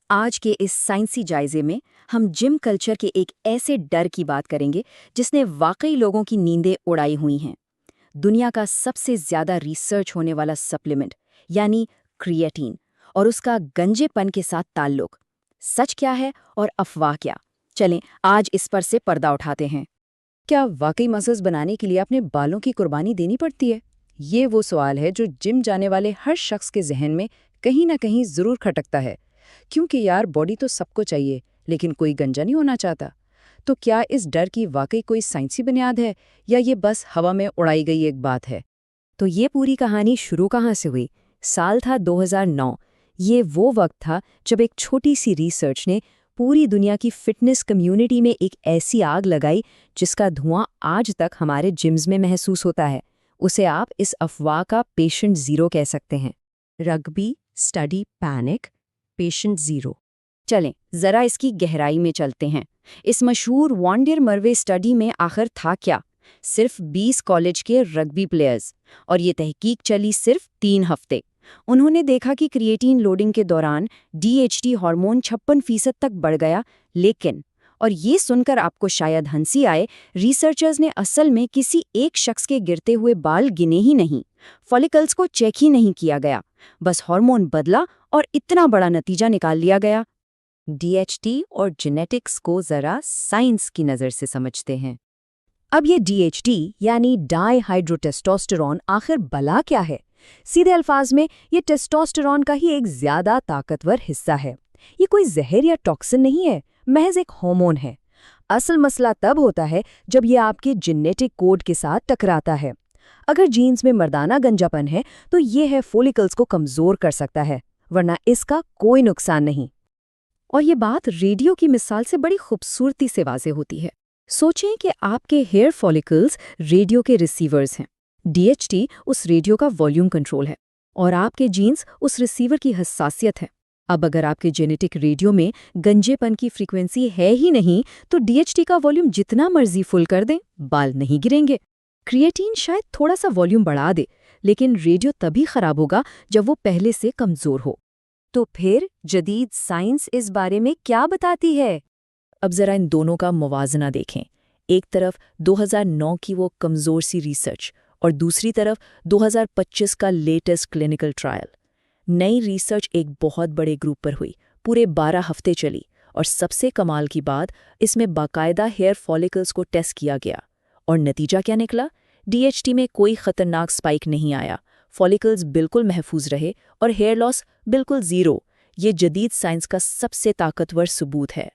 آج کے اس سائنسی جائزے میں ہم جم کلچر کے ایک ایسے ڈر کی بات کریں گے جس نے واقعی لوگوں کی نیندیں اڑائی ہوئی ہیں۔ دنیا کا سب سے زیادہ ریسرچ ہونے والا سپلیمنٹ یعنی کریٹین اور اس کا گنجے پن کے ساتھ تعلق، سچ کیا ہے اور افواہ کیا؟ چلیں آج اس پر سے پردہ اٹھاتے ہیں۔ کیا واقعی مسلز بنانے کے لیے اپنے بالوں کی قربانی دینی پڑتی ہے؟ یہ وہ سوال ہے جو جم جانے والے ہر شخص کے ذہن میں کہیں نہ کہیں ضرور کھٹکتا ہے، کیونکہ یار باڈی تو سب کو چاہیے لیکن کوئی گنجا نہیں ہونا چاہتا۔ تو کیا اس ڈر کی واقعی کوئی سائنسی بنیاد ہے یا یہ بس ہوا میں اڑائی گئی ایک بات ہے؟ تو یہ پوری کہانی شروع کہاں سے ہوئی؟ سال تھا 2009۔ یہ وہ وقت تھا جب ایک چھوٹی سی ریسرچ نے پوری دنیا کی فٹنس کمیونٹی میں ایک ایسی آگ لگائی جس کا دھواں آج تک ہمارے جمز میں محسوس ہوتا ہے۔ اسے آپ اس افواہ کا پیشنٹ زیرو کہہ سکتے ہیں۔ Rugby study panic, patient zero. چلیں ذرا اس کی گہرائی میں چلتے ہیں۔ اس مشہور وانڈر مروے اسٹڈی میں آخر تھا کیا؟ صرف 20 کالج کے رگبی پلیئرز، اور یہ تحقیق چلی صرف 3 ہفتے۔ انہوں نے دیکھا کہ کریٹین لوڈنگ کے دوران DHT ہارمون 56% تک بڑھ گیا، لیکن اور یہ سن کر آپ کو شاید ہنسی آئے، ریسرچرز نے اصل میں کسی ایک شخص کے گرتے ہوئے بال گنے ہی نہیں، فولیکلز کو چیک ہی نہیں کیا گیا، بس ہارمون بدلا اور اتنا بڑا نتیجہ نکال لیا گیا۔ DHT اور جینیٹکس کو ذرا سائنس کی نظر سے سمجھتے ہیں۔ اب یہ DHT یعنی ڈائی ہائیڈرو ٹیسٹوسٹیرون آخر بلا کیا ہے؟ سیدھے الفاظ میں یہ ٹیسٹوسٹیرون کا ہی ایک زیادہ طاقتور حصہ ہے۔ یہ کوئی زہر یا ٹاکسن نہیں ہے، محض ایک ہارمون ہے۔ اصل مسئلہ تب ہوتا ہے جب یہ آپ کے جینیٹک کوڈ کے ساتھ ٹکراتا ہے۔ اگر جینز میں مردانہ گنجاپن ہے تو یہ ہے فولیکلز کو کمزور کر سکتا ہے، ورنہ اس کا کوئی نقصان نہیں۔ اور یہ بات ریڈیو کی مثال سے بڑی خوبصورتی سے واضح ہوتی ہے۔ سوچیں کہ آپ کے ہیئر فولیکلز ریڈیو کے ریسیورز ہیں۔ DHT اس ریڈیو کا والیوم کنٹرول ہے اور آپ کے جینز اس ریسیور کی حساسیت ہے۔ اب اگر آپ کے جینیٹک ریڈیو میں گنجے پن کی فریکوینسی ہے ہی نہیں تو DHT کا والیوم جتنا مرضی فل کر دیں، بال نہیں گریں گے۔ کریٹین شاید تھوڑا سا والیوم بڑھا دے، لیکن ریڈیو تبھی خراب ہوگا جب وہ پہلے سے کمزور ہو۔ تو پھر جدید سائنس اس بارے میں کیا بتاتی ہے؟ اب ذرا ان دونوں کا موازنہ دیکھیں۔ ایک طرف 2009 کی وہ کمزور سی ریسرچ اور دوسری طرف 2025 کا لیٹسٹ کلینکل ٹرائل۔ نئی ریسرچ ایک بہت بڑے گروپ پر ہوئی، پورے 12 ہفتے چلی، اور سب سے کمال کی بات، اس میں باقاعدہ ہیئر فولیکلز کو ٹیسٹ کیا گیا، اور نتیجہ کیا نکلا؟ DHT میں کوئی خطرناک سپائک نہیں آیا، فولیکلز بالکل محفوظ رہے اور ہیئر لاس بالکل زیرو۔ یہ جدید سائنس کا سب سے طاقتور ثبوت ہے۔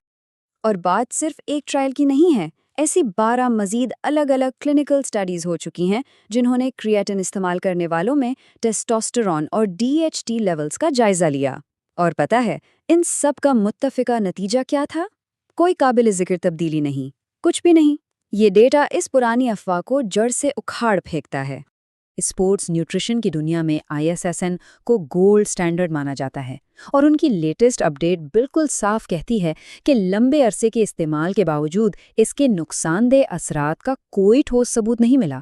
اور بات صرف ایک ٹرائل کی نہیں ہے، ایسی 12 مزید الگ الگ کلینکل سٹڈیز ہو چکی ہیں جنہوں نے کریٹین استعمال کرنے والوں میں ٹیسٹوسٹیرون اور DHT لیولز کا جائزہ لیا۔ اور پتہ ہے ان سب کا متفقہ نتیجہ کیا تھا؟ کوئی قابل ذکر تبدیلی نہیں، کچھ بھی نہیں۔ یہ ڈیٹا اس پرانی افواہ کو جڑ سے اکھاڑ پھینکتا ہے۔ اسپورٹس نیوٹریشن کی دنیا میں ISSN کو گولڈ سٹینڈرڈ مانا جاتا ہے، اور ان کی لیٹسٹ اپڈیٹ بالکل صاف کہتی ہے کہ لمبے عرصے کے استعمال کے باوجود اس کے نقصان دہ اثرات کا کوئی ٹھوس ثبوت نہیں ملا۔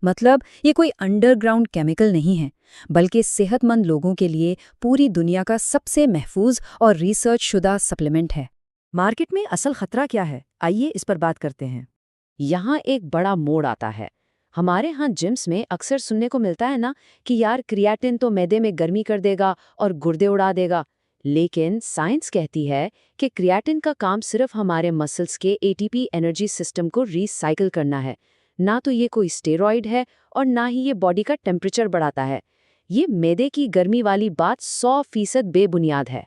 مطلب یہ کوئی انڈر گراؤنڈ کیمیکل نہیں ہے، بلکہ صحت مند لوگوں کے لیے پوری دنیا کا سب سے محفوظ اور ریسرچ شدہ سپلیمنٹ ہے۔ مارکیٹ میں اصل خطرہ کیا ہے؟ آئیے اس پر بات کرتے ہیں۔ یہاں ایک بڑا موڑ آتا ہے۔ ہمارے ہاں جمس میں اکثر سننے کو ملتا ہے نا کہ یار کریٹین تو معدے میں گرمی کر دے گا اور گردے اڑا دے گا، لیکن سائنس کہتی ہے کہ کریٹین کا کام صرف ہمارے مسلز کے ATP انرجی سسٹم کو ری سائیکل کرنا ہے، نہ تو یہ کوئی اسٹیرائڈ ہے اور نہ ہی یہ باڈی کا ٹیمپریچر بڑھاتا ہے۔ یہ معدے کی گرمی والی بات 100% بے بنیاد ہے۔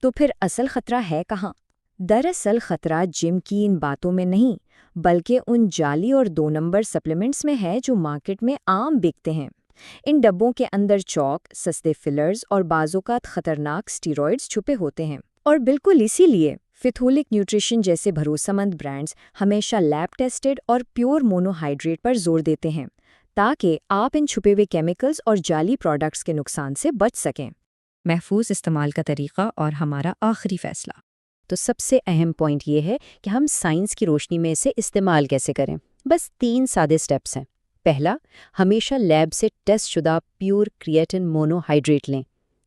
تو پھر اصل خطرہ ہے کہاں؟ دراصل خطرہ جم کی ان باتوں میں نہیں، بلکہ ان جعلی اور 2 نمبر سپلیمنٹس میں ہے جو مارکیٹ میں عام بکتے ہیں۔ ان ڈبوں کے اندر چوک، سستے فلرز اور بعض اوقات خطرناک اسٹیرائڈز چھپے ہوتے ہیں، اور بالکل اسی لیے فیتھولک نیوٹریشن جیسے بھروسہ مند برانڈز ہمیشہ لیب ٹیسٹڈ اور پیور مونوہائیڈریٹ پر زور دیتے ہیں تاکہ آپ ان چھپے ہوئے کیمیکلز اور جعلی پروڈکٹس کے نقصان سے بچ سکیں۔ محفوظ استعمال کا طریقہ اور ہمارا آخری فیصلہ۔ تو سب سے اہم پوائنٹ یہ ہے کہ ہم سائنس کی روشنی میں اسے استعمال کیسے کریں۔ بس 3 سادے سٹیپس ہیں۔ پہلا، ہمیشہ لیب سے ٹیسٹ شدہ پیور کریٹین مونوہائیڈریٹ لیں۔